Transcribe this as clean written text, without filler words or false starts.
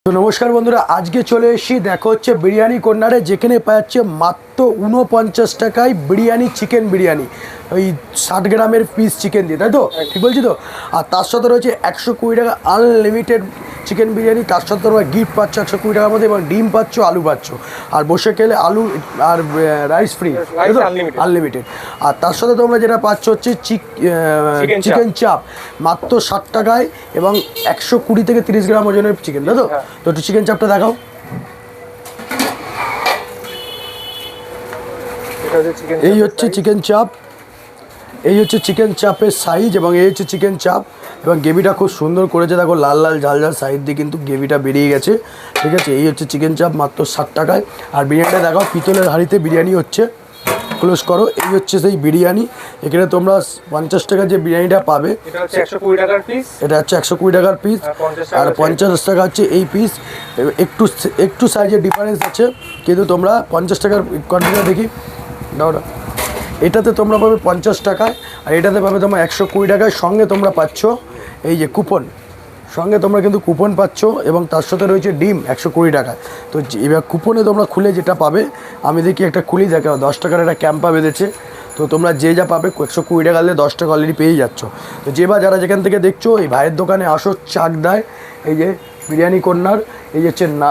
তো নমস্কার বন্ধুরা, আজকে চলে এসেছি দেখা হচ্ছে বিরিয়ানি কর্নারে, যেখানে পাচ্ছে মাত্র 49 টাকায় বিরিয়ানি, চিকেন বিরিয়ানি, ওই 60 গ্রামের পিস চিকেন দিয়ে, তাই তো? ঠিক বলছি তো? আর তার সাথে রয়েছে 120 টাকা আনলিমিটেড চিকেন বিরিয়ানি, তার সাথে তোমরা গিফট পাচ্ছ 120 টাকার মধ্যে, এবং ডিম পাচ্ছ, আলু পাচ্ছ, আর বসে খেলে আলু আর রাইস ফ্রি, আনলিমিটেড। আর তার সাথে তোমরা যেটা পাচ্ছ হচ্ছে চিকেন চাপ মাত্র 60 টাকায়, এবং 120 থেকে 30 গ্রাম ওজনের চিকেন, তাই তো? তো একটু চিকেন চাপটা দেখাও। এই হচ্ছে চিকেন চাপ, এই হচ্ছে চিকেন চাপের সাইজ, এবং এই হচ্ছে চিকেন চাপ, এবং গ্রেভিটা খুব সুন্দর করেছে, দেখো লাল লাল ঝাল ঝাল সাইড দিয়ে কিন্তু গ্রেভিটা বেরিয়ে গেছে, ঠিক আছে? এই হচ্ছে চিকেন চাপ মাত্র 60 টাকায়। আর বিরিয়ানিটা দেখাও, পিতলের হাঁড়িতে বিরিয়ানি হচ্ছে, ক্লোজ করো। এই হচ্ছে সেই বিরিয়ানি, এখানে তোমরা 50 টাকা যে বিরিয়ানিটা পাবে, এটা হচ্ছে 120 টাকার পিস, আর 50 টাকা হচ্ছে এই পিস। একটু সাইজের ডিফারেন্স আছে, কিন্তু তোমরা 50 টাকার কন্টেনার দেখি দাও না, এটাতে তোমরা পাবে 50 টাকায়, আর এটাতে পাবে তোমরা 120 টাকায়। সঙ্গে তোমরা পাচ্ছ এই যে কুপন, সঙ্গে তোমরা কিন্তু কুপন পাচ্ছ, এবং তার সাথে রয়েছে ডিম 120 টাকায়। তো এবার কুপনে তোমরা খুলে যেটা পাবে, আমি দেখি একটা খুলি, দেখো 10 টাকার একটা ক্যাম্পা বেঁধেছে। তো তোমরা যে যা পাবে 120 টাকা দিলে 10 টাকা অলরেডি পেয়ে যাচ্ছ। তো যে বা যারা যেখান থেকে দেখছো, এই ভাইয়ের দোকানে আসো, চাক দেয়, এই যে বিরিয়ানি কর্নার, এই হচ্ছে না।